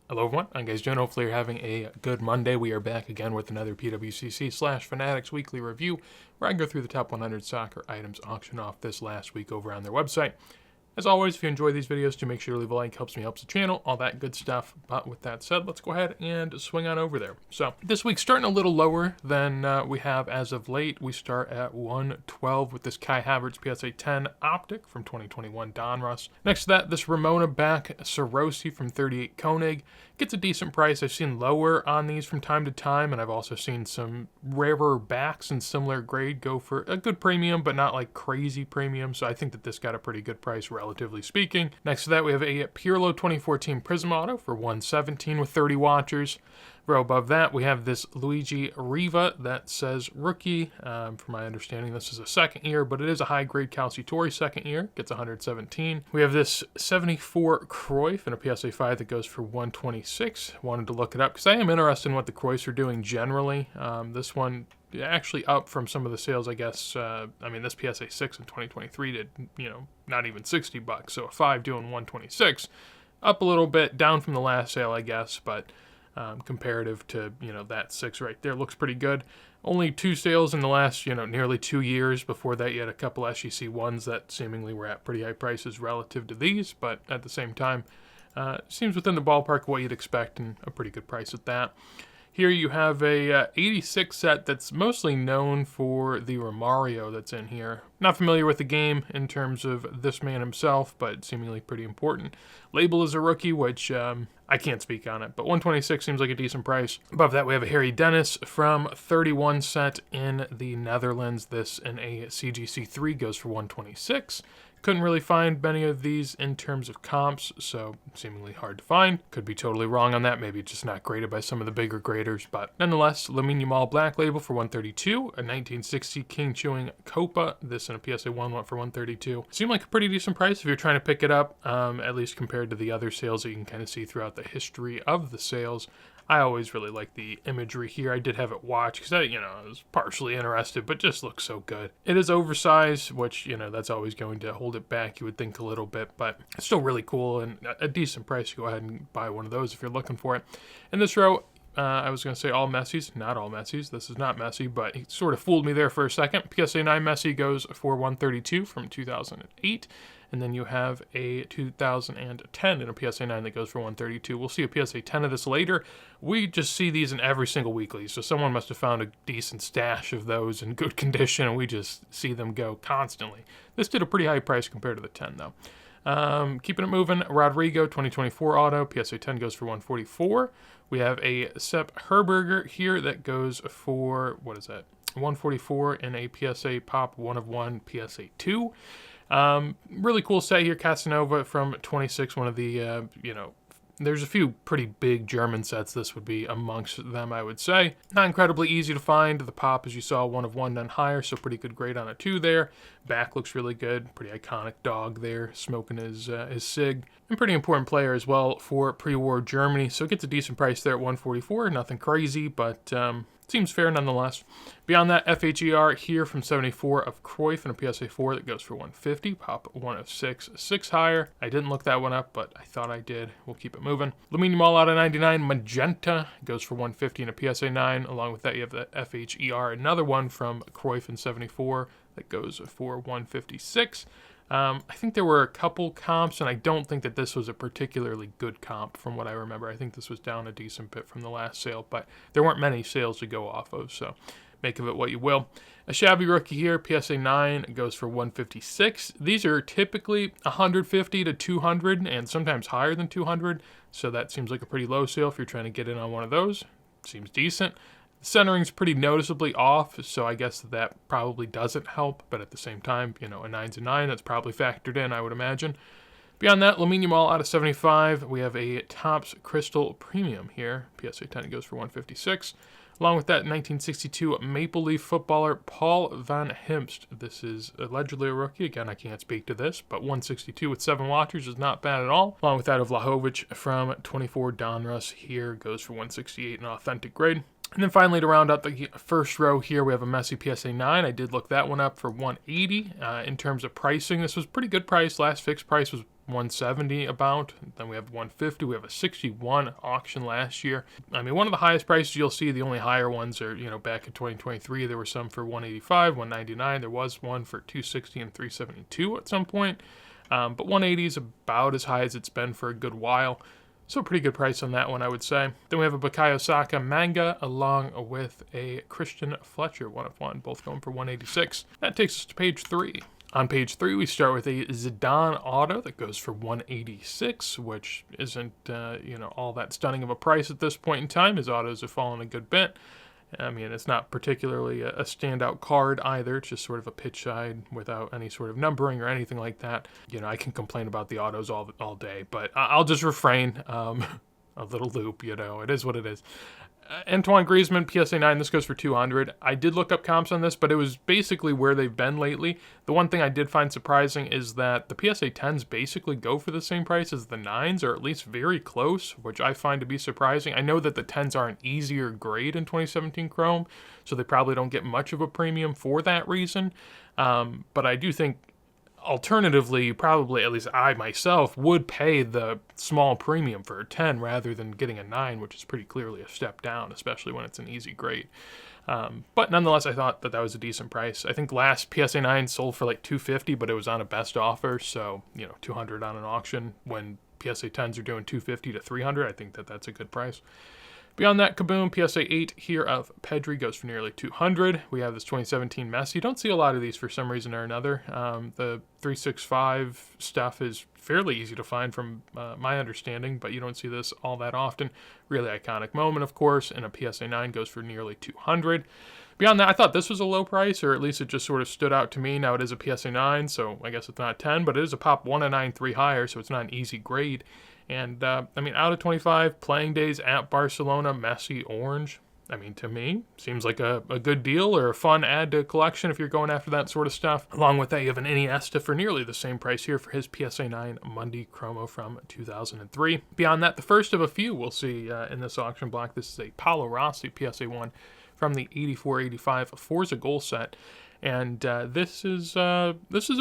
Hello everyone, I'm guys Jen. Hopefully you're having a good Monday. We are back again with another PWCC/Fanatics weekly review where I go through the top 100 soccer items auctioned off this last week over on their website. As always, if you enjoy these videos, do make sure to leave a like, helps me, helps the channel, all that good stuff. But with that said, let's go ahead and swing on over there. So this week's starting a little lower than we have as of late. We start at 112 with this Kai Havertz PSA 10 Optic from 2021 Donruss. Next to that, this Ramona back Sarosi from 38 Koenig. Gets a decent price. I've seen lower on these from time to time, and I've also seen some rarer backs in similar grade go for a good premium, but not like crazy premium. So I think that this got a pretty good price, relatively speaking. Next to that, we have a Pirlo 2014 Prism Auto for 117 with 30 watchers. Row above that, we have this Luigi Riva that says rookie. From my understanding, this is a second year, but it is a high-grade Calciatore second year. Gets 117. We have this 74 Cruyff in a PSA 5 that goes for 126. Wanted to look it up because I am interested in what the Cruyffs are doing generally. This one actually up from some of the sales, I guess. I mean, this PSA 6 in 2023 did, not even $60. So a 5 doing 126. Up a little bit, down from the last sale, I guess, but comparative to, that 6 right there looks pretty good. Only 2 sales in the last, nearly 2 years. Before that, you had a couple SEC ones that seemingly were at pretty high prices relative to these, but at the same time, seems within the ballpark of what you'd expect and a pretty good price at that. Here you have a 86 set that's mostly known for the Romario that's in here. Not familiar with the game in terms of this man himself, but seemingly pretty important. Label is a rookie, which I can't speak on it, but 126 seems like a decent price. Above that, we have a Harry Dennis from 31 set in the Netherlands. This in a CGC3 goes for 126. Couldn't really find many of these in terms of comps, so seemingly hard to find. Could be totally wrong on that. Maybe just not graded by some of the bigger graders, but nonetheless, Lamine Yamal Black Label for 132. A 1960 King Chewing Copa. This in a PSA 1 went for 132. Seemed like a pretty decent price if you're trying to pick it up, at least compared to the other sales that you can kind of see throughout the history of the sales. I always really like the imagery here. I did have it watched because I was partially interested, but just looks so good. It is oversized, which, that's always going to hold it back, you would think, a little bit, but it's still really cool and a decent price. Go ahead and buy one of those if you're looking for it. In this row, I was going to say all Messis, not all Messis. This is not Messi, but he sort of fooled me there for a second. PSA 9 Messi goes for 132 from 2008. And then you have a 2010 in a PSA 9 that goes for 132. We'll see a PSA 10 of this later. We just see these in every single weekly, so someone must have found a decent stash of those in good condition, and we just see them go constantly. This did a pretty high price compared to the 10, though. Keeping it moving, Rodrigo 2024 auto, PSA 10 goes for 144. We have a Sepp Herberger here that goes for, 144 in a PSA Pop 1 of 1 PSA 2. Really cool set here, Casanova from 26, one of the, there's a few pretty big German sets. This would be amongst them, I would say. Not incredibly easy to find. The Pop, as you saw, 1 of 1 done higher, so pretty good grade on a 2 there. Back looks really good. Pretty iconic dog there, smoking his cig. And pretty important player as well for pre-war Germany, so it gets a decent price there at 144. Nothing crazy, but seems fair nonetheless. Beyond that, FHER here from 74 of Cruyff in a PSA 4 that goes for 150. Pop 1 of 6, 6 higher. I didn't look that one up, but I thought I did. We'll keep it moving. Lamine Yamal out of 99 Magenta goes for 150 in a PSA 9. Along with that, you have the FHER, another one from Cruyff in 74 that goes for 156. I think there were a couple comps, and I don't think that this was a particularly good comp from what I remember. I think this was down a decent bit from the last sale, but there weren't many sales to go off of, so make of it what you will. A Xavi rookie here, PSA 9, goes for 156. These are typically 150 to 200 and sometimes higher than 200, so that seems like a pretty low sale if you're trying to get in on one of those. Seems decent. The centering's pretty noticeably off, so I guess that probably doesn't help, but at the same time, a 9's a 9, that's probably factored in, I would imagine. Beyond that, Lamine Yamal out of 75. We have a Topps Crystal Premium here. PSA 10 goes for 156. Along with that, 1962 Maple Leaf footballer Paul van Himst. This is allegedly a rookie. Again, I can't speak to this, but 162 with 7 watchers is not bad at all. Along with that, of Vlahovic from 24 Donruss here goes for 168 in authentic grade. And then finally, to round out the first row here, we have a Messi PSA 9. I did look that one up for 180. In terms of pricing, this was pretty good price. Last fixed price was 170 about. Then we have 150. We have a 61 auction last year. I mean, one of the highest prices you'll see, the only higher ones are, back in 2023, there were some for 185, 199. There was one for 260 and 372 at some point. But 180 is about as high as it's been for a good while. So a pretty good price on that one, I would say. Then we have a Bukayo Saka manga along with a Christian Fletcher 1/1, both going for 186. That takes us to page 3. On page 3, we start with a Zidane auto that goes for 186, which isn't, all that stunning of a price at this point in time. His autos have fallen a good bit. I mean, it's not particularly a standout card either. It's just sort of a pitch side without any sort of numbering or anything like that. I can complain about the autos all day, but I'll just refrain. A little loop, it is what it is. Antoine Griezmann, PSA 9, this goes for 200. I did look up comps on this, but it was basically where they've been lately. The one thing I did find surprising is that the PSA 10s basically go for the same price as the 9s, or at least very close, which I find to be surprising. I know that the 10s are an easier grade in 2017 Chrome, so they probably don't get much of a premium for that reason. But I do think alternatively, probably, at least I myself, would pay the small premium for a 10 rather than getting a 9, which is pretty clearly a step down, especially when it's an easy grade. But nonetheless, I thought that was a decent price. I think last PSA 9 sold for like $250, but it was on a best offer, so, $200 on an auction. When PSA 10s are doing $250 to $300, I think that's a good price. Beyond that, Kaboom, PSA 8 here of Pedri goes for nearly $200. We have this 2017 Messi. You don't see a lot of these for some reason or another. The 365 stuff is fairly easy to find from my understanding, but you don't see this all that often. Really iconic moment, of course, and a PSA 9 goes for nearly $200. Beyond that, I thought this was a low price, or at least it just sort of stood out to me. Now it is a PSA 9, so I guess it's not a 10, but it is a pop 1 and 9, 3 higher, so it's not an easy grade. And, out of 25 playing days at Barcelona, Messi orange, to me, seems like a good deal or a fun add to a collection if you're going after that sort of stuff. Along with that, you have an Iniesta for nearly the same price here for his PSA 9 Monday Chromo from 2003. Beyond that, the first of a few we'll see in this auction block. This is a Paolo Rossi PSA 1 from the 84-85 Forza goal set. And this is a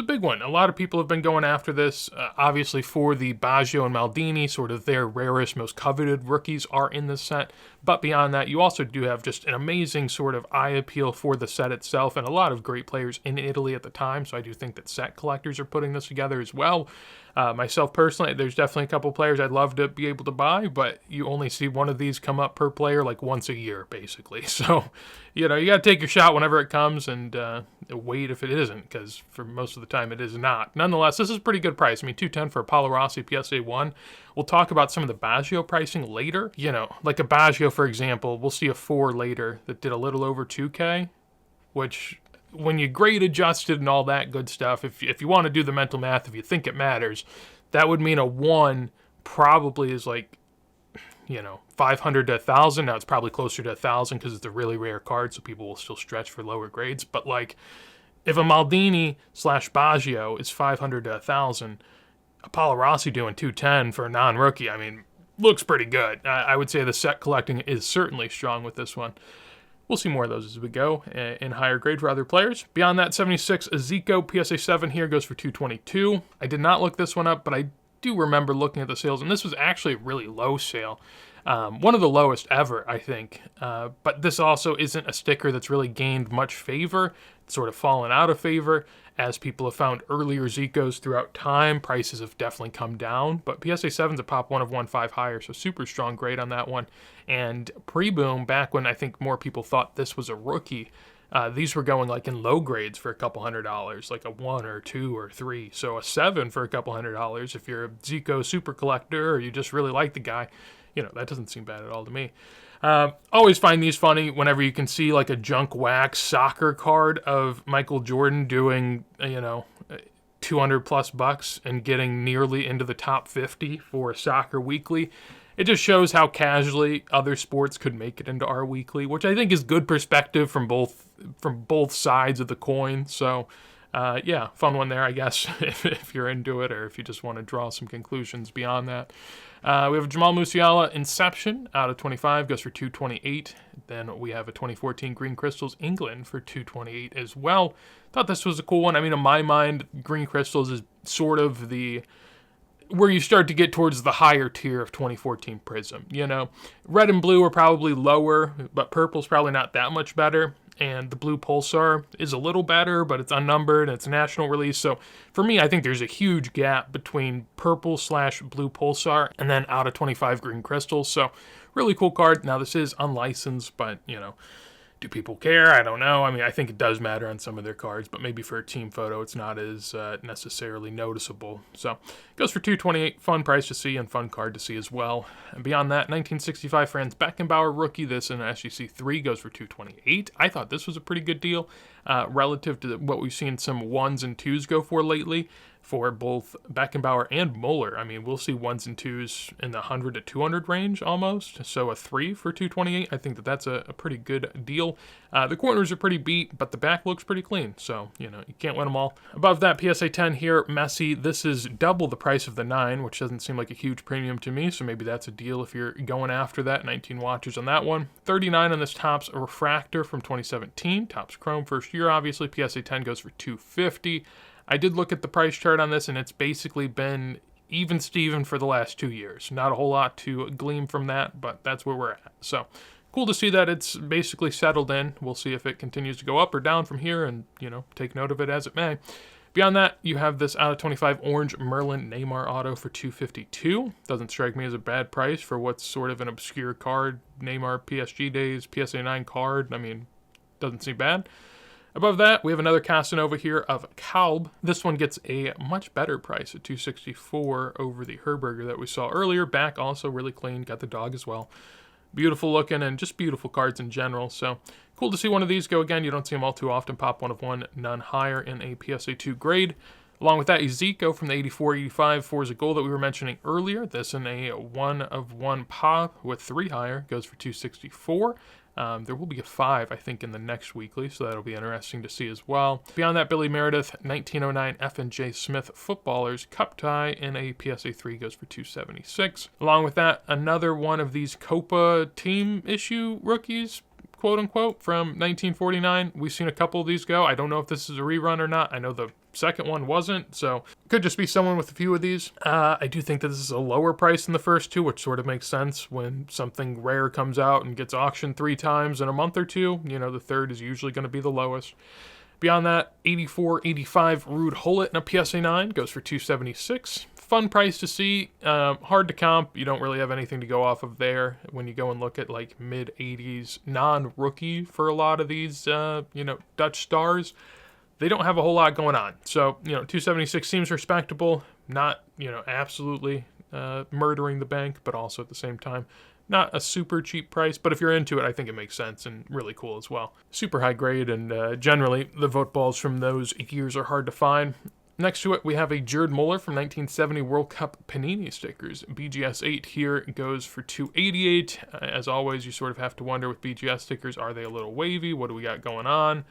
big one. A lot of people have been going after this. Obviously, for the Baggio and Maldini, sort of their rarest, most coveted rookies are in this set. But beyond that, you also do have just an amazing sort of eye appeal for the set itself, and a lot of great players in Italy at the time. So I do think that set collectors are putting this together as well. Myself personally, there's definitely a couple players I'd love to be able to buy, but you only see one of these come up per player like once a year, basically. So, you got to take your shot whenever it comes and wait if it isn't, because for most of the time it is not. Nonetheless, this is a pretty good price. $210 for a Paolo Rossi PSA 1. We'll talk about some of the Baggio pricing later. Like a Baggio, for example, we'll see a 4 later that did a little over 2K, which, when you grade adjusted and all that good stuff, if you want to do the mental math, if you think it matters, that would mean a 1 probably is like, 500 to 1,000. Now it's probably closer to 1,000 because it's a really rare card, so people will still stretch for lower grades. But like, if a Maldini / Baggio is 500 to 1,000, a Paolo Rossi doing 210 for a non-rookie, looks pretty good. I would say the set collecting is certainly strong with this one. We'll see more of those as we go in higher grade for other players. Beyond that, 76 Zico PSA 7 here goes for $222. I did not look this one up, but I do remember looking at the sales, and this was actually a really low sale. One of the lowest ever, I think. But this also isn't a sticker that's really gained much favor. It's sort of fallen out of favor as people have found earlier Zicos throughout time. Prices have definitely come down, but PSA 7's a pop 1 of 1.5 higher, so super strong grade on that one. And pre-boom, back when I think more people thought this was a rookie, these were going like in low grades for a couple $100, like a 1 or 2 or 3. So a 7 for a couple $100 if you're a Zico super collector or you just really like the guy. That doesn't seem bad at all to me. Always find these funny whenever you can see like a junk wax soccer card of Michael Jordan doing, 200 plus bucks and getting nearly into the top 50 for Soccer Weekly. It just shows how casually other sports could make it into our weekly, which I think is good perspective from both sides of the coin. So, fun one there, I guess, if you're into it or if you just want to draw some conclusions beyond that. We have a Jamal Musiala Inception out of 25, goes for $228. Then we have a 2014 Green Crystals England for $228 as well. Thought this was a cool one. In my mind, Green Crystals is sort of the where you start to get towards the higher tier of 2014 Prism. Red and blue are probably lower, but purple's probably not that much better. And the blue Pulsar is a little better, but it's unnumbered and it's a national release. So for me, I think there's a huge gap between purple/blue Pulsar and then out of 25 green crystals. So really cool card. Now this is unlicensed, but do people care? I don't know. I mean, I think it does matter on some of their cards, but maybe for a team photo, it's not as necessarily noticeable. So it goes for $228. Fun price to see and fun card to see as well. And beyond that, 1965 Franz Beckenbauer rookie. This in SGC 3 goes for $228. I thought this was a pretty good deal relative to what we've seen some 1s and 2s go for lately. For both Beckenbauer and Mueller. I mean, we'll see 1s and 2s in the 100 to 200 range almost. So a 3 for $228. I think that's a pretty good deal. The corners are pretty beat, but the back looks pretty clean. So, you can't win them all. Above that, PSA 10 here, Messi. This is double the price of the 9, which doesn't seem like a huge premium to me. So maybe that's a deal if you're going after that. 19 watches on that one. 39 on this Topps Refractor from 2017. Topps Chrome first year, obviously. PSA 10 goes for $250. I did look at the price chart on this, and it's basically been even Steven for the last 2 years. Not a whole lot to glean from that, but that's where we're at. So cool to see that it's basically settled in. We'll see if it continues to go up or down from here and, take note of it as it may. Beyond that, you have this out of 25 orange Merlin Neymar auto for $252. Doesn't strike me as a bad price for what's sort of an obscure card. Neymar PSG days, PSA 9 card. I mean, doesn't seem bad. Above that, we have another Casanova here of Kalb. This one gets a much better price at $264 over the Herberger that we saw earlier. Back also really clean, got the dog as well. Beautiful looking and just beautiful cards in general. So cool to see one of these go again. You don't see them all too often. Pop 1 of 1, none higher in a PSA 2 grade. Along with that, Zico from the 84-85 Forza Gold that we were mentioning earlier. This in a 1 of 1 pop with 3 higher goes for $264. There will be a 5, I think, in the next weekly, so that'll be interesting to see as well. Beyond that, Billy Meredith, 1909 F&J Smith Footballers Cup Tie in a PSA 3 goes for $276. Along with that, another one of these Copa team issue rookies, quote-unquote, from 1949. We've seen a couple of these go. I don't know if this is a rerun or not. I know the second one wasn't, so could just be someone with a few of these. I do think that this is a lower price than the first two, which sort of makes sense when something rare comes out and gets auctioned 3 times in a month or two. The third is usually going to be the lowest. Beyond that, 84-85 Rude Hullet in a PSA 9 goes for $276. Fun price to see. Hard to comp. You don't really have anything to go off of there when you go and look at like mid-80s non-rookie for a lot of these, Dutch stars. They don't have a whole lot going on. So, $276 seems respectable. Not, absolutely murdering the bank, but also at the same time, not a super cheap price. But if you're into it, I think it makes sense and really cool as well. Super high grade, and generally, the vote balls from those years are hard to find. Next to it, we have a Gerd Muller from 1970 World Cup Panini stickers. BGS 8 here goes for $288. As always, you sort of have to wonder with BGS stickers, are they a little wavy? What do we got going on?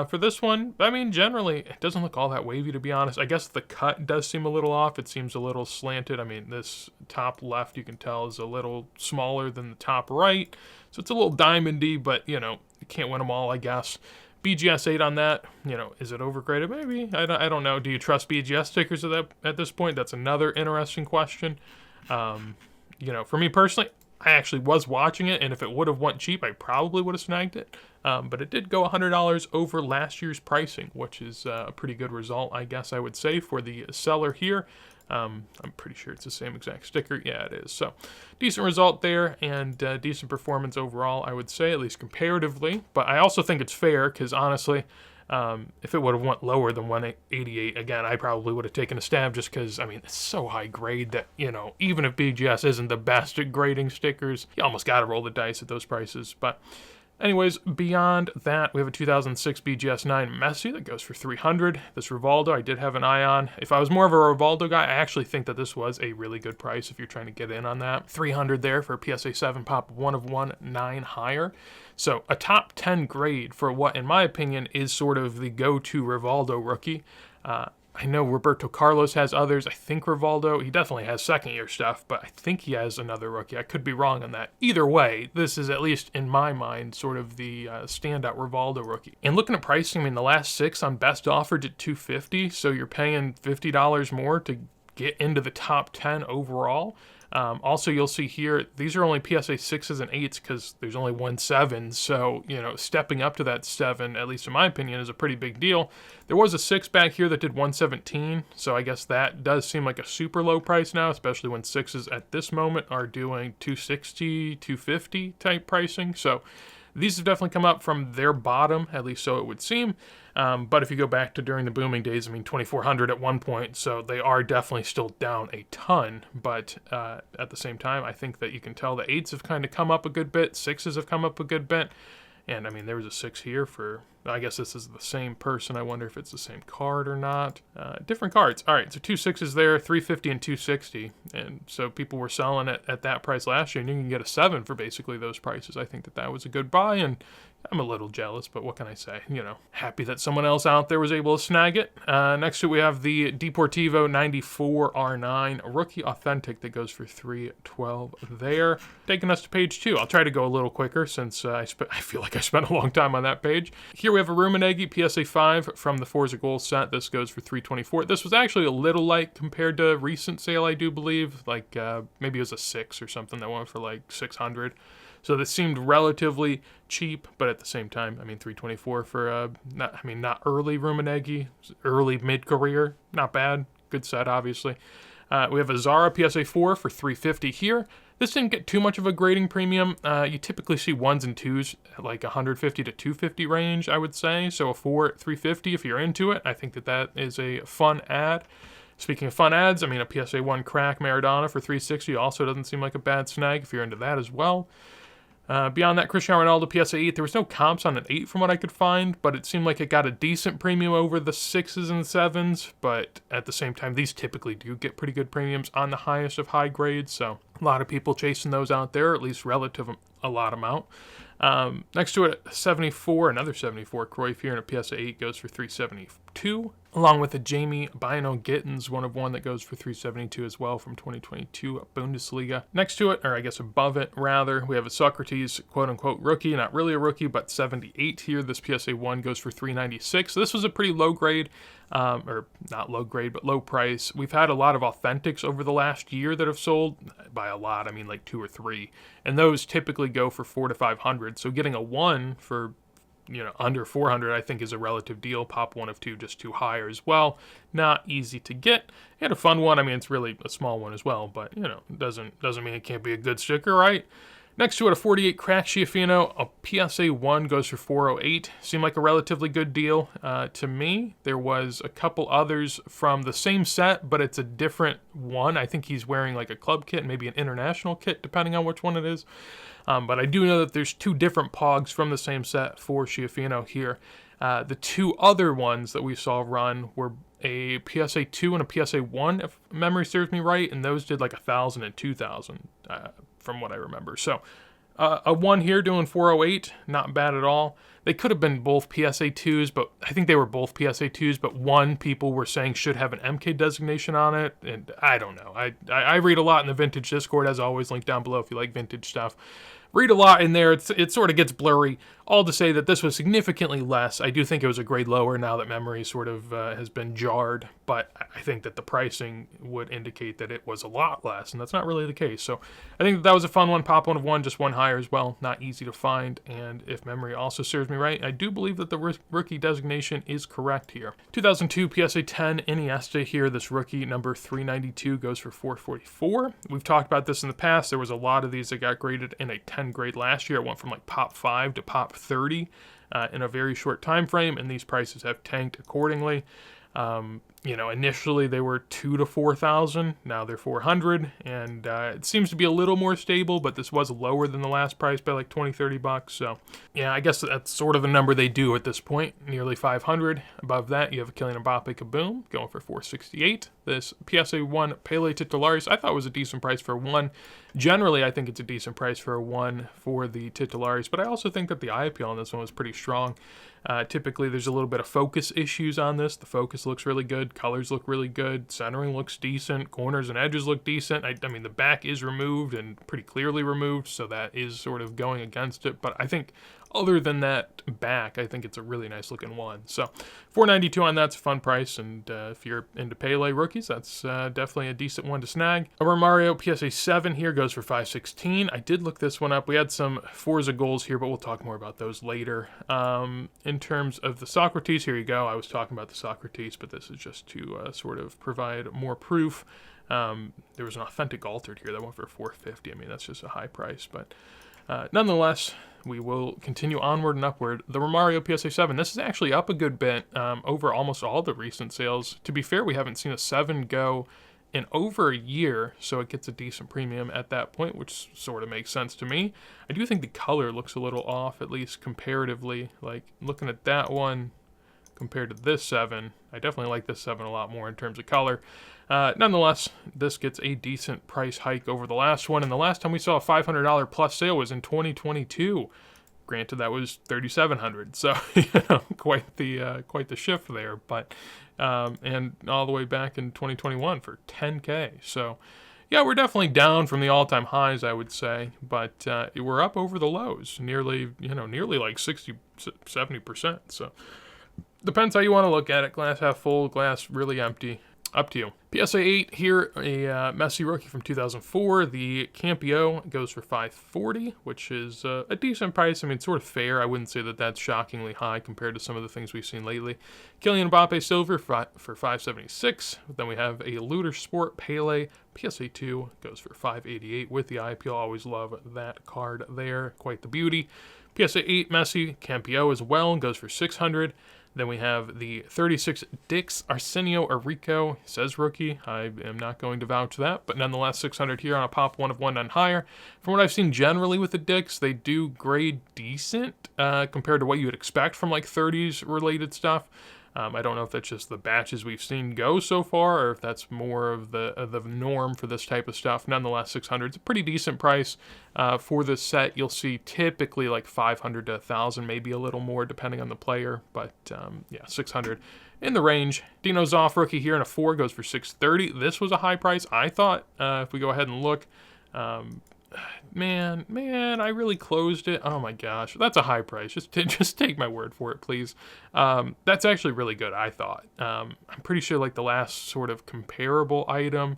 For this one, I mean, generally, it doesn't look all that wavy, to be honest. I guess the cut does seem a little off. It seems a little slanted. I mean, this top left, you can tell, is a little smaller than the top right. So it's a little diamondy, but, you can't win them all, I guess. BGS 8 on that, is it overgraded? Maybe. I don't know. Do you trust BGS stickers at this point? That's another interesting question. For me personally, I actually was watching it, and if it would have went cheap, I probably would have snagged it. But it did go $100 over last year's pricing, which is a pretty good result, I guess I would say, for the seller here. I'm pretty sure it's the same exact sticker. Yeah, it is. So decent result there, and decent performance overall, I would say, at least comparatively. But I also think it's fair, because honestly, if it would have went lower than 188, again, I probably would have taken a stab, just because, I mean, it's so high grade that, even if BGS isn't the best at grading stickers, you almost got to roll the dice at those prices. But anyways, beyond that, we have a 2006 BGS 9 Messi that goes for $300. This Rivaldo, I did have an eye on. If I was more of a Rivaldo guy, I actually think that this was a really good price if you're trying to get in on that. $300 there for a PSA 7 pop, 1 of 1, 9 higher. So a top 10 grade for what, in my opinion, is sort of the go-to Rivaldo rookie. I know Roberto Carlos has others. I think Rivaldo, he definitely has second-year stuff, but I think he has another rookie. I could be wrong on that. Either way, this is, at least in my mind, sort of the standout Rivaldo rookie. And looking at pricing, I mean, the last 6 on best offered at $250, so you're paying $50 more to get into the top 10 overall. Also, you'll see here, these are only PSA 6s and 8s because there's only one 7. So, stepping up to that 7, at least in my opinion, is a pretty big deal. There was a 6 back here that did 117. So I guess that does seem like a super low price now, especially when 6s at this moment are doing 260, 250 type pricing. So these have definitely come up from their bottom, at least so it would seem. But if you go back to during the booming days, 2,400 at one point, so they are definitely still down a ton. But at the same time, I think that you can tell the 8s have kind of come up a good bit, 6s have come up a good bit. And there was a 6 here for, I guess this is the same person. I wonder if it's the same card or not. Different cards. All right, so 2 6s there, 350 and 260. And so people were selling it at that price last year, and you can get a 7 for basically those prices. I think that was a good buy, and I'm a little jealous, but what can I say? Happy that someone else out there was able to snag it. Next to it, we have the Deportivo 94 R9 Rookie Authentic that goes for $312 there. Taking us to page 2. I'll try to go a little quicker since I feel like I spent a long time on that page. Here we have a Ruminegi PSA 5 from the Forza Gold set. This goes for $324. This was actually a little light compared to a recent sale, I do believe. Like maybe it was a 6 or something that went for like $600. So this seemed relatively cheap, but at the same time, $324 for not early Ruminegi, early mid-career, not bad. Good set, obviously. We have a Zara PSA 4 for $350 here. This didn't get too much of a grading premium. You typically see 1s and 2s at like $150 to $250 range, I would say. So a 4 at $350 if you're into it. I think that is a fun ad. Speaking of fun ads, a PSA 1 Crack Maradona for $360 also doesn't seem like a bad snag if you're into that as well. Beyond that, Cristiano Ronaldo PSA 8, there was no comps on an 8 from what I could find, but it seemed like it got a decent premium over the 6s and 7s, but at the same time, these typically do get pretty good premiums on the highest of high grades, so a lot of people chasing those out there, at least relative a lot amount. Next to it, another 74 Cruyff here in a PSA 8 goes for $372, along with a Jamie Bino Gittins 1/1 that goes for $372 as well from 2022 Bundesliga. Next to it, or I guess above it rather, we have a Socrates quote-unquote rookie, not really a rookie, but 78 here. This PSA 1 goes for $396. So this was a pretty low grade, or not low grade, but low price. We've had a lot of authentics over the last year that have sold. By a lot, like 2 or 3. And those typically go for $400 to $500. So getting a 1 for under $400, I think is a relative deal. Pop 1 of 2, just too high as well. Not easy to get. And a fun one. It's really a small one as well, but doesn't mean it can't be a good sticker, right? Next to it, a 48 Crack Schiaffino, a PSA 1 goes for $408. Seemed like a relatively good deal to me. There was a couple others from the same set, but it's a different one. I think he's wearing like a club kit, maybe an international kit, depending on which one it is. But I do know that there's 2 different Pogs from the same set for Schiaffino here. The 2 other ones that we saw run were a PSA 2 and a PSA 1, if memory serves me right, and those did like 1,000 and 2,000 from what I remember. So a 1 here doing $408, not bad at all. They could have been both PSA 2s, but I think they were both PSA 2s, but one people were saying should have an MK designation on it, and I don't know. I read a lot in the vintage Discord, as always, link down below if you like vintage stuff. Read a lot in there. It sort of gets blurry. All to say that this was significantly less. I do think it was a grade lower now that memory sort of has been jarred, but I think that the pricing would indicate that it was a lot less, and that's not really the case. So I think that was a fun one. Pop 1 of 1, just 1 higher as well. Not easy to find, and if memory also serves me right, I do believe that the rookie designation is correct here. 2002 PSA 10 Iniesta here. This rookie number 392 goes for $444. We've talked about this in the past. There was a lot of these that got graded in a 10 grade last year. It went from like Pop 5 to Pop 30 in a very short time frame, and these prices have tanked accordingly. Initially they were 2,000 to 4,000. Now they're 400, and it seems to be a little more stable, but this was lower than the last price by like 20, 30 bucks. So yeah, I guess that's sort of the number they do at this point, nearly 500. Above that, you have a Kylian Mbappe Kaboom going for 468. This PSA 1 Pele Titularis, I thought was a decent price for 1. Generally, I think it's a decent price for a 1 for the Titularis, but I also think that the eye appeal on this one was pretty strong. Typically, there's a little bit of focus issues on this. The focus looks really good. Colors look really good. Centering looks decent. Corners and edges look decent. I mean, the back is removed and pretty clearly removed, so that is sort of going against it. But I think other than that back, I think it's a really nice looking one. So $4.92 on that's a fun price, and if you're into Pele rookies, that's definitely a decent one to snag. A Romario PSA 7 here goes for $5.16. I did look this one up. We had some Forza goals here, but we'll talk more about those later. In terms of the Socrates, here you go. I was talking about the Socrates, but this is just to sort of provide more proof. There was an authentic altered here that went for $4.50. I mean, that's just a high price, but nonetheless, we will continue onward and upward. The Romario PSA 7, this is actually up a good bit over almost all the recent sales. To be fair, we haven't seen a 7 go in over a year, so it gets a decent premium at that point, which sort of makes sense to me. I do think the color looks a little off, at least comparatively. Like, looking at that one compared to this 7, I definitely like this 7 a lot more in terms of color. Nonetheless, this gets a decent price hike over the last one, and the last time we saw a $500 plus sale was in 2022. Granted, that was $3,700, so quite the shift there. But and all the way back in 2021 for $10K. So yeah, we're definitely down from the all-time highs, I would say, but we're up over the lows, nearly like 60-70%. So depends how you want to look at it. Glass half full, glass really empty. Up to you. PSA 8 here, a Messi rookie from 2004. The Campio goes for $5.40, which is a decent price. I mean, sort of fair. I wouldn't say that that's shockingly high compared to some of the things we've seen lately. Kylian Mbappe silver for $5.76. Then we have a Looter Sport Pele PSA 2 goes for $5.88 with the IPL. Always love that card there. Quite the beauty. PSA 8 Messi Campio as well goes for $600. Then we have the 36 Dix Arsenio Arico, says rookie. I am not going to vouch that, but nonetheless, $600 here on a pop 1 of 1 and higher. From what I've seen generally with the Dix, they do grade decent compared to what you would expect from like 30s related stuff. I don't know if that's just the batches we've seen go so far, or if that's more of the norm for this type of stuff. Nonetheless, $600 is a pretty decent price for this set. You'll see typically like $500 to $1,000, maybe a little more depending on the player, but yeah, $600 in the range. Dino Zoff rookie here in a 4 goes for $630. This was a high price, I thought. If we go ahead and look. Man, I really closed it. Oh my gosh, that's a high price. Just take my word for it, please. That's actually really good, I thought. I'm pretty sure like the last sort of comparable item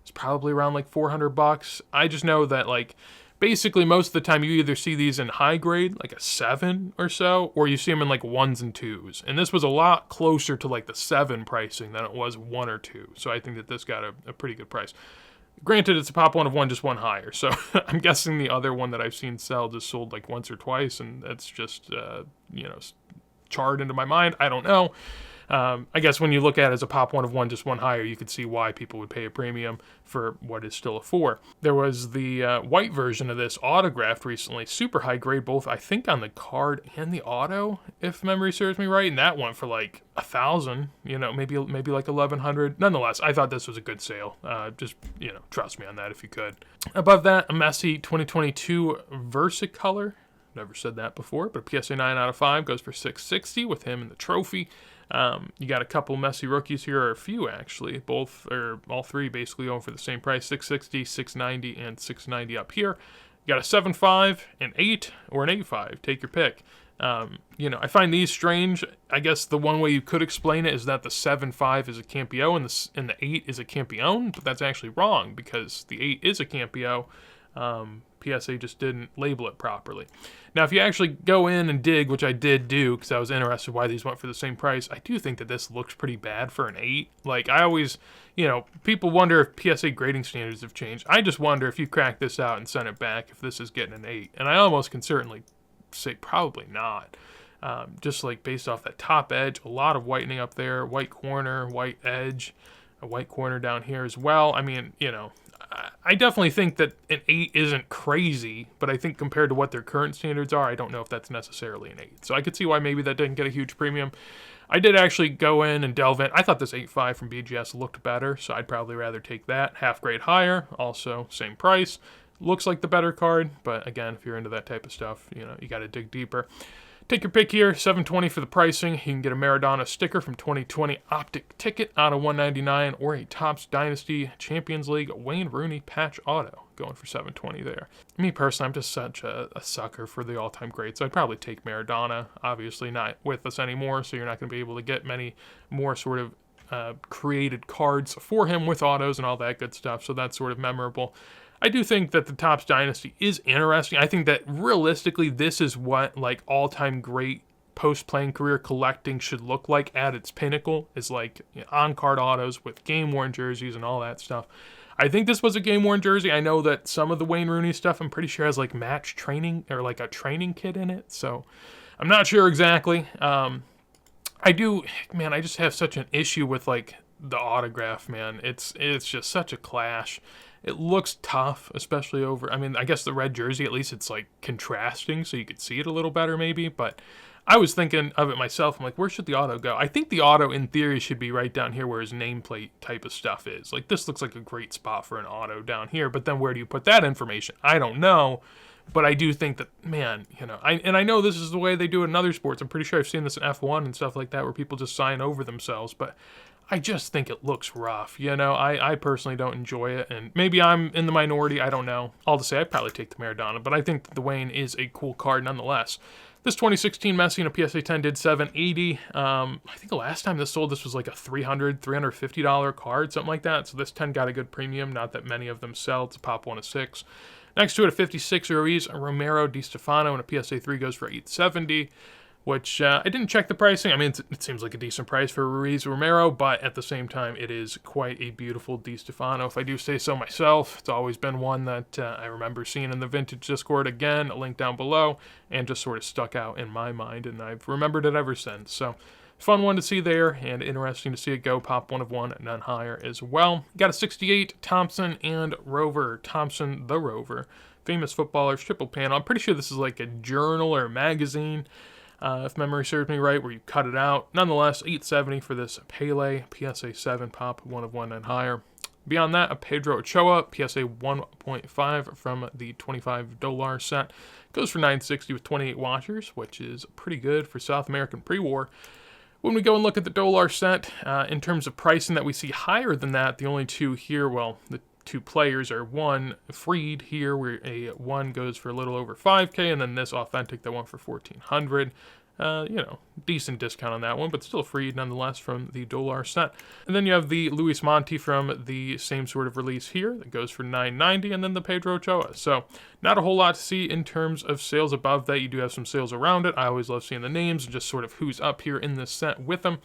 is probably around like $400. I just know that like basically most of the time you either see these in high grade, like a 7 or so, or you see them in like 1s and 2s. And this was a lot closer to like the 7 pricing than it was 1 or 2. So I think that this got a pretty good price. Granted, it's a pop 1 of 1, just 1 higher. So I'm guessing the other one that I've seen sell just sold like once or twice, and that's just, charred into my mind. I don't know. I guess when you look at it as a pop 1 of 1, just 1 higher, you could see why people would pay a premium for what is still a 4. There was the white version of this autographed recently, super high grade, both I think on the card and the auto, if memory serves me right, and that went for like $1,000, maybe like $1,100. Nonetheless, I thought this was a good sale. Just trust me on that if you could. Above that, a Messi 2022 Versicolor. Never said that before, but a PSA 9 out of 5 goes for $660 with him in the trophy. You got a couple Messi rookies here, or a few actually. All three basically going for the same price: $660, $690, and $690 up here. You got a 7.5, an 8, or an 8.5. Take your pick. I find these strange. I guess the one way you could explain it is that the 7.5 is a Campio and the 8 is a Campione, but that's actually wrong because the 8 is a Campio. PSA just didn't label it properly. Now, if you actually go in and dig, which I did do because I was interested why these went for the same price, I do think that this looks pretty bad for an 8. Like, I always, people wonder if PSA grading standards have changed. I just wonder if you crack this out and send it back if this is getting an 8. And I almost can certainly say probably not. Just like based off that top edge, a lot of whitening up there, white corner, white edge, a white corner down here as well. I mean, I definitely think that an 8 isn't crazy, but I think compared to what their current standards are, I don't know if that's necessarily an 8. So I could see why maybe that didn't get a huge premium. I did actually go in and delve in. I thought this 8.5 from BGS looked better, so I'd probably rather take that. Half grade higher, also same price. Looks like the better card, but again, if you're into that type of stuff, you got to dig deeper. Take your pick here, $720 for the pricing. You can get a Maradona sticker from 2020 Optic Ticket out of $199, or a Topps Dynasty Champions League Wayne Rooney patch auto going for $720 there. Me personally, I'm just such a sucker for the all-time greats. I'd probably take Maradona, obviously not with us anymore, so you're not going to be able to get many more sort of created cards for him with autos and all that good stuff, so that's sort of memorable. I do think that the Topps Dynasty is interesting. I think that realistically, this is what like all-time great post-playing career collecting should look like at its pinnacle, is like, you know, on-card autos with game-worn jerseys and all that stuff. I think this was a game-worn jersey. I know that some of the Wayne Rooney stuff, I'm pretty sure has like match training or like a training kit in it, so I'm not sure exactly. I just have such an issue with like the autograph, man. It's just such a clash. It looks tough, especially over, I mean, I guess the red jersey, at least it's like contrasting, so you could see it a little better maybe, but I was thinking of it myself. I'm like, where should the auto go? I think the auto, in theory, should be right down here where his nameplate type of stuff is. Like, this looks like a great spot for an auto down here, but then where do you put that information? I don't know, but I do think that, man, you know, I know this is the way they do it in other sports. I'm pretty sure I've seen this in F1 and stuff like that, where people just sign over themselves, but I just think it looks rough, you know? I personally don't enjoy it, and maybe I'm in the minority, I don't know. All to say, I'd probably take the Maradona, but I think that the Wayne is a cool card nonetheless. This 2016 Messi in a PSA 10 did $780. I think the last time this sold, this was like a $350 card, something like that, so this 10 got a good premium, not that many of them sell. It's a pop 1 of 6. Next to it, a 56 Ruiz Romero Di Stefano in a PSA 3 goes for $870. Which I didn't check the pricing. I mean, it seems like a decent price for Ruiz Romero, but at the same time, it is quite a beautiful Di Stefano, if I do say so myself. It's always been one that I remember seeing in the Vintage Discord, again, a link down below, and just sort of stuck out in my mind, and I've remembered it ever since. So, fun one to see there, and interesting to see it go pop 1 of 1, none higher as well. Got a 68 Thompson and Rover. Thompson the Rover. Famous footballers, triple panel. I'm pretty sure this is like a journal or a magazine, if memory serves me right, where you cut it out. Nonetheless, $870 for this Pele PSA 7 pop 1 of 1 and higher. Beyond that, a Pedro Ochoa PSA 1.5 from the $25 set goes for $960 with 28 washers, which is pretty good for South American pre-war. When we go and look at the Dolar set, in terms of pricing that we see higher than that, the only two here, well, the two players are one freed here, where a one goes for a little over $5K, and then this authentic that went for $1,400. You know, decent discount on that one, but still freed nonetheless from the Dolar set. And then you have the Luis Monti from the same sort of release here that goes for $990, and then the Pedro Ochoa. So not a whole lot to see in terms of sales above that. You do have some sales around it. I always love seeing the names and just sort of who's up here in this set with them.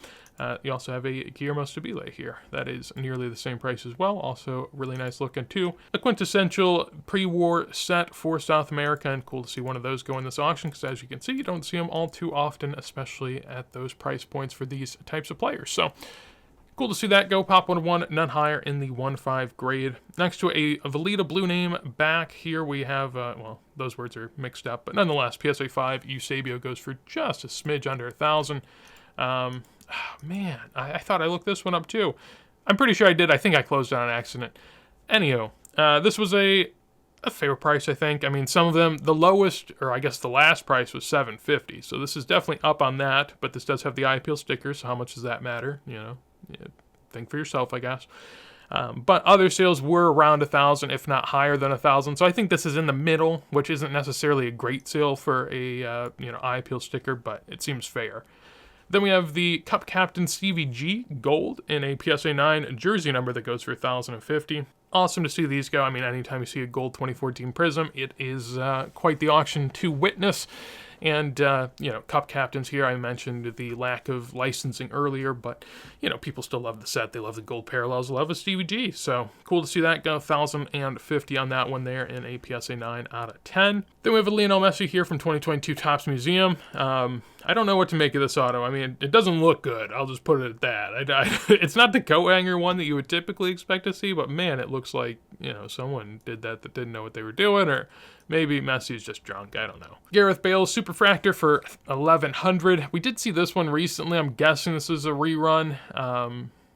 You also have a Guillermo Stabile here. That is nearly the same price as well. Also really nice looking too. A quintessential pre-war set for South America, and cool to see one of those go in this auction, because as you can see, you don't see them all too often, especially at those price points for these types of players. So cool to see that go pop 1 of 1, none higher in the 1.5 grade. Next to a Velita blue name back here, we have, well, those words are mixed up, but nonetheless, PSA 5 Eusebio goes for just a smidge under $1,000. Man, I thought I looked this one up too. I'm pretty sure I did. I think I closed it on accident. Anyhow, this was a fair price, I think. I mean, some of them, the lowest, or I guess the last price was $750. So this is definitely up on that, but this does have the eye appeal sticker, so how much does that matter? You know, think for yourself, I guess. But other sales were around $1,000, if not higher than $1,000. So I think this is in the middle, which isn't necessarily a great sale for a eye appeal sticker, but it seems fair. Then we have the Cup Captain Stevie G Gold in a PSA 9 jersey number that goes for $1,050. Awesome to see these go. I mean, anytime you see a gold 2014 Prism, it is quite the auction to witness. And, Cup Captains here, I mentioned the lack of licensing earlier, but, people still love the set. They love the gold parallels, love a Stevie G. So, cool to see that go. $1,050 on that one there in a PSA 9 out of 10. Then we have a Lionel Messi here from 2022 Topps Museum. I don't know what to make of this auto. I mean, it doesn't look good. I'll just put it at that. It's not the coat hanger one that you would typically expect to see, but man, it looks like, someone did that didn't know what they were doing, or maybe Messi's just drunk. I don't know. Gareth Bale's Superfractor for $1,100. We did see this one recently. I'm guessing this is a rerun.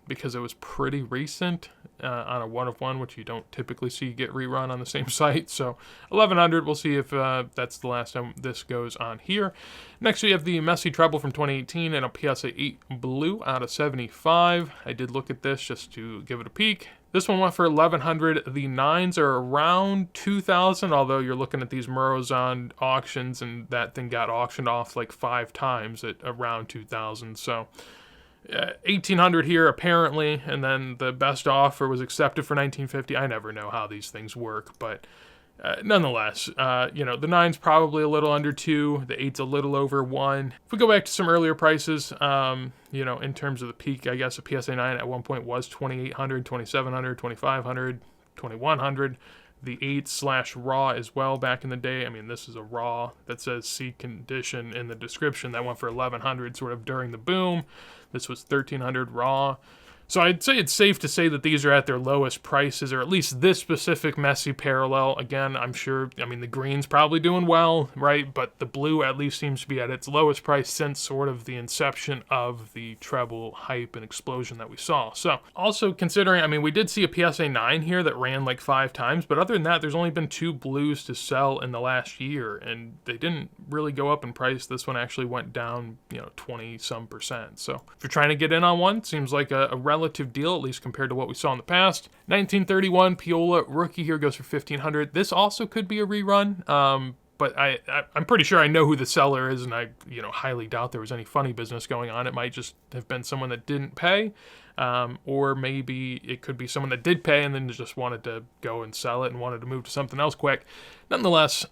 because it was pretty recent on a 1 of 1, which you don't typically see get rerun on the same site. So 1100, we'll see if that's the last time this goes on here. Next, we have the Messi Treble from 2018 and a PSA 8 Blue out of 75. I did look at this just to give it a peek. This one went for 1100. The 9s are around 2000, although you're looking at these Morozon auctions, and that thing got auctioned off like 5 times at around 2000. So 1800 here apparently, and then the best offer was accepted for 1950. I never know how these things work, but nonetheless, the 9's probably a little under 2, the 8's a little over 1. If we go back to some earlier prices, in terms of the peak, I guess a PSA 9 at one point was 2800, 2700, 2500, 2100. The 8/raw as well back in the day. I mean, this is a raw that says see condition in the description. That went for 1100 sort of during the boom. This was 1300 raw. So I'd say it's safe to say that these are at their lowest prices, or at least this specific Messi parallel. Again, I'm sure, the green's probably doing well, right? But the blue at least seems to be at its lowest price since sort of the inception of the treble hype and explosion that we saw. So also considering, we did see a PSA 9 here that ran like 5 times, but other than that, there's only been 2 blues to sell in the last year, and they didn't really go up in price. This one actually went down, 20-some%. So if you're trying to get in on one, seems like a relative deal, at least compared to what we saw in the past. 1931 Piola rookie here goes for 1500. This also could be a rerun, but I'm pretty sure I know who the seller is, and I highly doubt there was any funny business going on. It might just have been someone that didn't pay, or maybe it could be someone that did pay and then just wanted to go and sell it and wanted to move to something else quick. Nonetheless,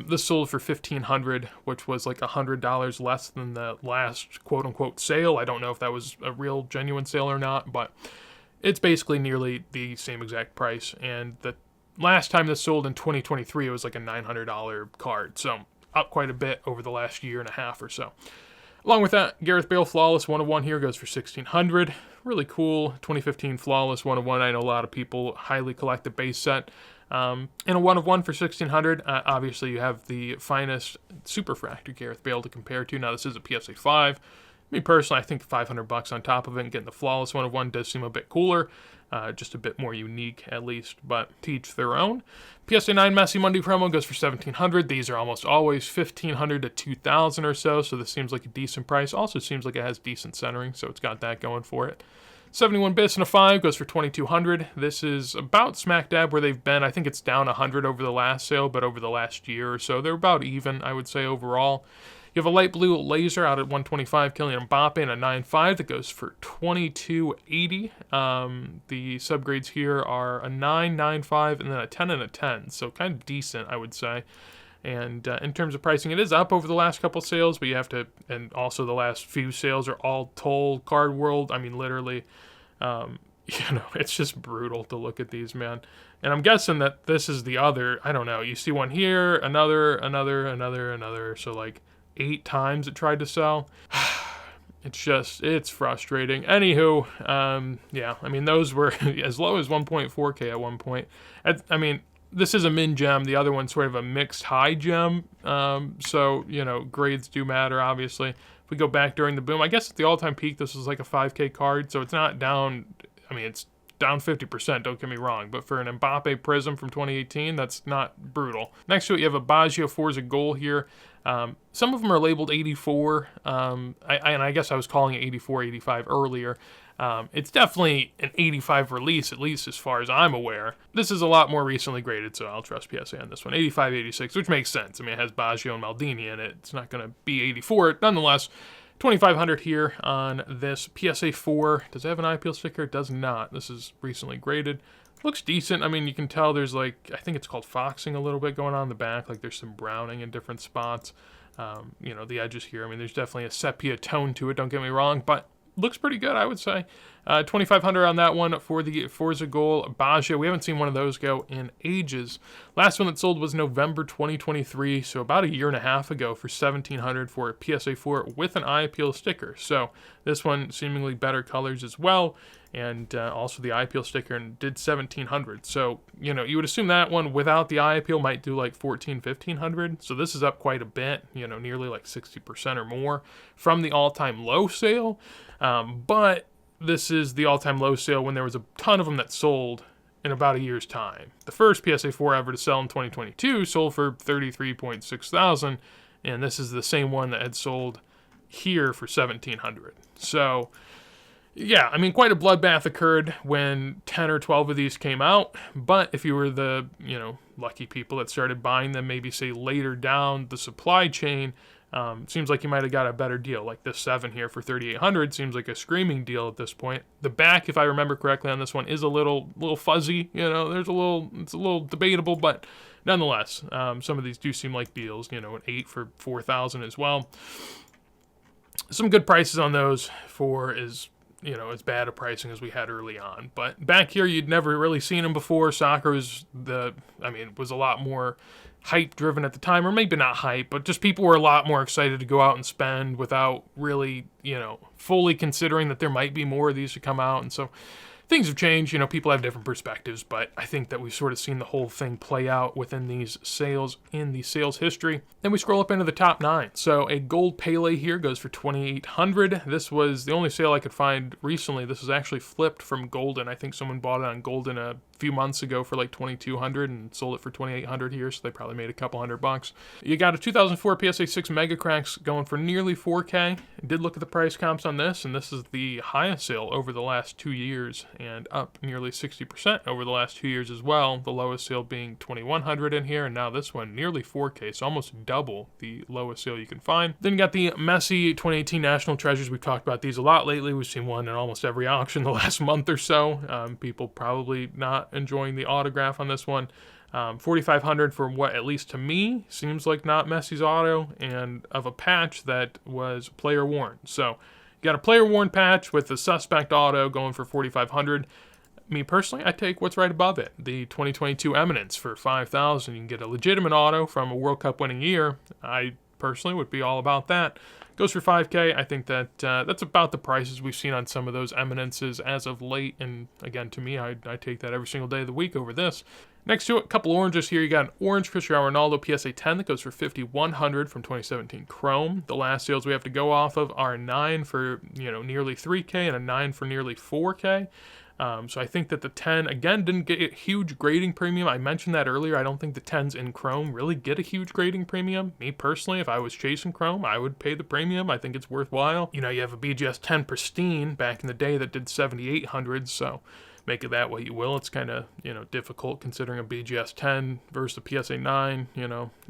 this sold for $1,500, which was like $100 less than the last quote-unquote sale. I don't know if that was a real genuine sale or not, but it's basically nearly the same exact price. And the last time this sold in 2023, it was like a $900 card. So up quite a bit over the last year and a half or so. Along with that, Gareth Bale Flawless 1/1 here goes for $1,600. Really cool 2015 Flawless 1/1. I know a lot of people highly collect the base set. In a 1/1 for $1,600, obviously you have the finest superfractor Gareth Bale to compare to. Now this is a PSA 5. Me personally, I think $500 on top of it and getting the Flawless 1/1 does seem a bit cooler. Just a bit more unique at least, but to each their own. PSA 9 Messi Monday promo goes for $1,700. These are almost always $1,500 to $2,000 or so this seems like a decent price. Also seems like it has decent centering, so it's got that going for it. 71 bits and a 5 goes for $2,200. This is about smack dab where they've been. I think it's down 100 over the last sale, but over the last year or so, they're about even, I would say, overall. You have a light blue laser out at 125, Kylian Mbappe, and a 9.5 that goes for $22.80. The subgrades here are a 9, 9.5, and then a 10 and a 10, so kind of decent, I would say. And in terms of pricing, it is up over the last couple sales, but you have to, and also the last few sales are all toll card world. Literally, it's just brutal to look at these, man. And I'm guessing that this is the other, I don't know, you see one here, another, so like 8 times it tried to sell. It's frustrating. Anywho, those were as low as 1.4K at one point. This is a min gem. The other one's sort of a mixed high gem. Grades do matter, obviously. If we go back during the boom, I guess at the all-time peak, this was like a 5K card, so it's not down. It's down 50%, don't get me wrong. But for an Mbappe Prism from 2018, that's not brutal. Next to it, you have a Baggio Forza Goal here. Some of them are labeled 84. I guess I was calling it 84, 85 earlier. It's definitely an 85 release, at least as far as I'm aware. This is a lot more recently graded, so I'll trust PSA on this one. 85, 86, which makes sense. It has Baggio and Maldini in it. It's not going to be 84. Nonetheless, 2,500 here on this PSA 4. Does it have an eye peel sticker? It does not. This is recently graded. Looks decent. You can tell there's I think it's called foxing a little bit going on in the back. There's some browning in different spots. The edges here. There's definitely a sepia tone to it, don't get me wrong, but looks pretty good, I would say. 2,500 on that one for the Forza Goal Baggio. We haven't seen one of those go in ages. Last one that sold was November 2023, so about a year and a half ago for $1,700 for a PSA 4 with an eye appeal sticker. So this one seemingly better colors as well, and also the eye appeal sticker, and did $1,700. So, you would assume that one without the eye appeal might do like $1,400, $1,500. So this is up quite a bit, nearly like 60% or more from the all-time low sale. But this is the all-time low sale when there was a ton of them that sold in about a year's time. The first PSA 4 ever to sell in 2022 sold for $33.6 thousand, and this is the same one that had sold here for $1,700. So, yeah, I mean, quite a bloodbath occurred when 10 or 12 of these came out, but if you were the, lucky people that started buying them, maybe say later down the supply chain, seems like you might have got a better deal. Like this 7 here for $3,800 seems like a screaming deal at this point. The back, if I remember correctly on this one, is a little fuzzy. It's a little debatable, but nonetheless, some of these do seem like deals. An 8 for $4,000 as well. Some good prices on those for as bad a pricing as we had early on. But back here, you'd never really seen them before. Soccer was was a lot more hype driven at the time, or maybe not hype, but just people were a lot more excited to go out and spend without really, fully considering that there might be more of these to come out. And so things have changed. People have different perspectives, but I think that we've sort of seen the whole thing play out within these sales, in the sales history. Then we scroll up into the top 9. So a gold Pele here goes for $2,800. This was the only sale I could find recently. This was actually flipped from Golden. I think someone bought it on Golden a few months ago for like $2,200 and sold it for $2,800 here, so they probably made a couple $100. You got a 2004 PSA 6 Mega Cracks going for nearly 4K. I did look at the price comps on this, and this is the highest sale over the last 2 years, and up nearly 60% over the last 2 years as well. The lowest sale being $2,100 in here, and now this one nearly 4K, so almost double the lowest sale you can find. Then you got the Messi 2018 National Treasures. We've talked about these a lot lately. We've seen one in almost every auction the last month or so. People probably not enjoying the autograph on this one. $4,500 for what, at least to me, seems like not Messi's auto, and of a patch that was player worn. So you got a player worn patch with the suspect auto going for $4,500. Me personally, I take what's right above it. The 2022 Eminence for $5,000. You can get a legitimate auto from a World Cup winning year. I personally would be all about that. Goes for $5K. I think that that's about the prices we've seen on some of those Eminences as of late. And again, to me, I take that every single day of the week over this. Next to it, a couple oranges here. You got an orange Cristiano Ronaldo PSA 10 that goes for $5,100 from 2017 Chrome. The last sales we have to go off of are a 9 for nearly 3K and a 9 for nearly 4K. So I think that the 10, again, didn't get a huge grading premium. I mentioned that earlier. I don't think the 10s in Chrome really get a huge grading premium. Me personally, if I was chasing Chrome, I would pay the premium. I think it's worthwhile. You have a BGS 10 Pristine back in the day that did $7,800, so make of that what you will. It's kind of, difficult considering a BGS 10 versus a PSA 9.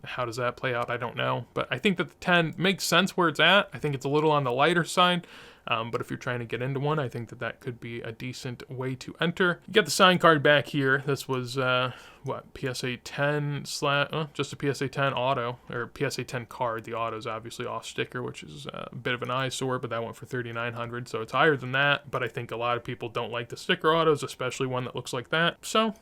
How does that play out? I don't know. But I think that the 10 makes sense where it's at. I think it's a little on the lighter side. But if you're trying to get into one, I think that could be a decent way to enter. You get the sign card back here. This was, PSA 10 just a PSA 10 auto, or PSA 10 card. The auto's obviously off sticker, which is a bit of an eyesore, but that went for $3,900, so it's higher than that. But I think a lot of people don't like the sticker autos, especially one that looks like that. So,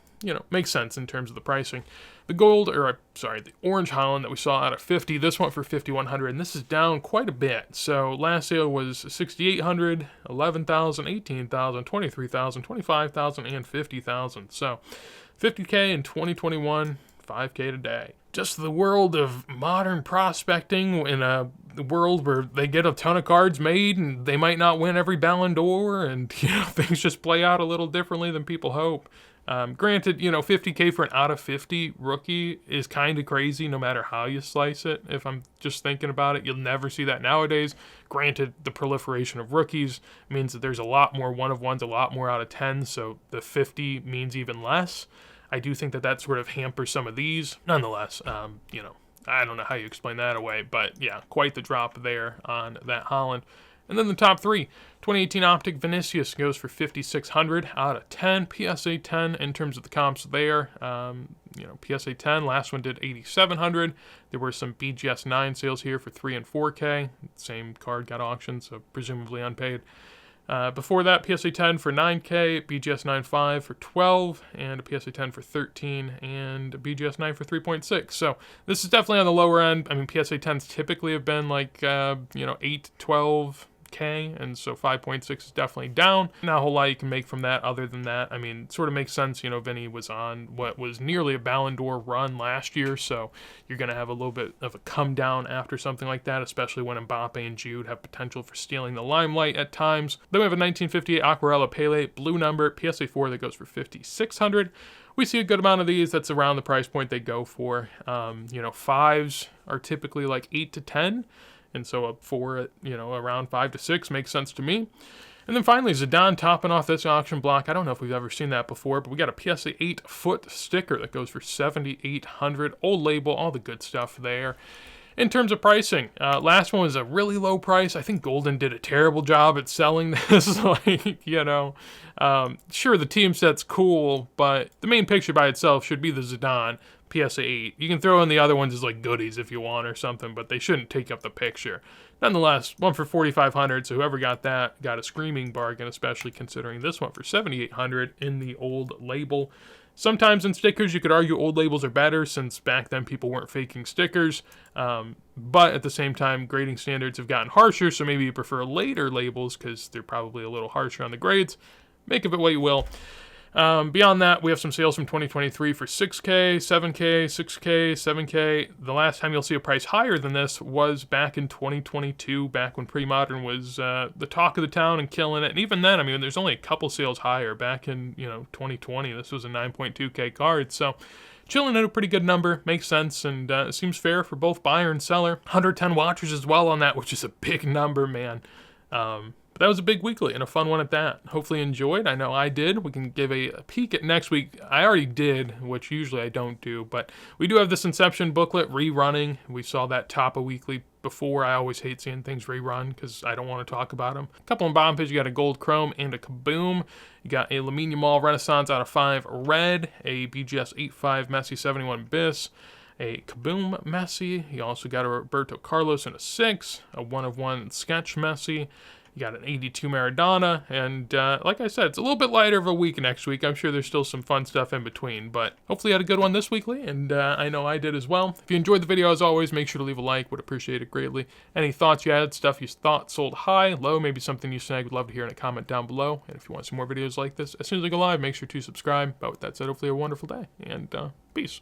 makes sense in terms of the pricing. The orange Holland that we saw out of 50, this went for $5,100, and this is down quite a bit. So last sale was $6,800, $11,000, $18,000, $23,000, $25,000, and $50,000. So $50K in 2021, $5K today. Just the world of modern prospecting in a world where they get a ton of cards made and they might not win every Ballon d'Or, and things just play out a little differently than people hope. Granted, $50K for an out of 50 rookie is kind of crazy no matter how you slice it. If I'm just thinking about it, you'll never see that nowadays. Granted, the proliferation of rookies means that there's a lot more 1-of-1s, a lot more out of 10s, so the 50 means even less. I do think that sort of hampers some of these. Nonetheless, I don't know how you explain that away, but yeah, quite the drop there on that Holland. And then the top 3, 2018 Optic Vinicius goes for $5,600 out of 10. PSA 10 in terms of the comps there. PSA 10, last one did $8,700. There were some BGS 9 sales here for 3 and 4K. Same card got auctioned, so presumably unpaid. Before that, PSA 10 for 9K, BGS 9.5 for 12, and a PSA 10 for 13, and a BGS 9 for 3.6. So this is definitely on the lower end. I mean, PSA 10s typically have been like, 8, 12, 5K, and so 5.6 is definitely down. Not a whole lot you can make from that other than that. I mean, it sort of makes sense. You know, Vinny was on what was nearly a Ballon d'Or run last year, so you're going to have a little bit of a come down after something like that, especially when Mbappe and Jude have potential for stealing the limelight at times. Then we have a 1958 Aquarella Pele blue number PSA 4 that goes for $5,600. We see a good amount of these. That's around the price point they go for. You know, 5s are typically like 8 to 10, and so a 4 at, you know, around 5 to 6 makes sense to me. And then finally, Zidane topping off this auction block. I don't know if we've ever seen that before, but we got a PSA 8-foot sticker that goes for $7,800. Old label, all the good stuff there. In terms of pricing, last one was a really low price. I think Golden did a terrible job at selling this. Like, you know, sure, the team set's cool, but the main picture by itself should be the Zidane PSA 8. You can throw in the other ones as like goodies if you want or something, but they shouldn't take up the picture. Nonetheless, one for $4,500, so whoever got that got a screaming bargain, especially considering this one for $7,800 in the old label. Sometimes in stickers, you could argue old labels are better since back then people weren't faking stickers. But at the same time, grading standards have gotten harsher, so maybe you prefer later labels because they're probably a little harsher on the grades. Make of it what you will. Beyond that, we have some sales from 2023 for 6K, 7K, 6K, 7K. The last time you'll see a price higher than this was back in 2022, back when Pre-Modern was the talk of the town and killing it. And even then, I mean, there's only a couple sales higher. Back in, you know, 2020, this was a 9.2K card. So chilling at a pretty good number, makes sense, and it seems fair for both buyer and seller. 110 watchers as well on that, which is a big number, man. But that was a big weekly and a fun one at that. Hopefully you enjoyed. I know I did. We can give a peek at next week. I already did, which usually I don't do, but we do have this Inception booklet rerunning. We saw that top a weekly before. I always hate seeing things rerun because I don't want to talk about them. A couple of Bombas. You got a gold chrome and a Kaboom. You got a Lamine Yamal Renaissance out of 5 red, a BGS 8.5 Messi 71 bis, a Kaboom Messi. You also got a Roberto Carlos in a 6, a 1/1 sketch Messi. You got an 82 Maradona, and like I said, it's a little bit lighter of a week next week. I'm sure there's still some fun stuff in between, but hopefully you had a good one this weekly, and I know I did as well. If you enjoyed the video, as always, make sure to leave a like. Would appreciate it greatly. Any thoughts you had, stuff you thought sold high, low, maybe something you snagged, would love to hear in a comment down below. And if you want some more videos like this, as soon as I go live, make sure to subscribe. But with that said, hopefully a wonderful day, and peace.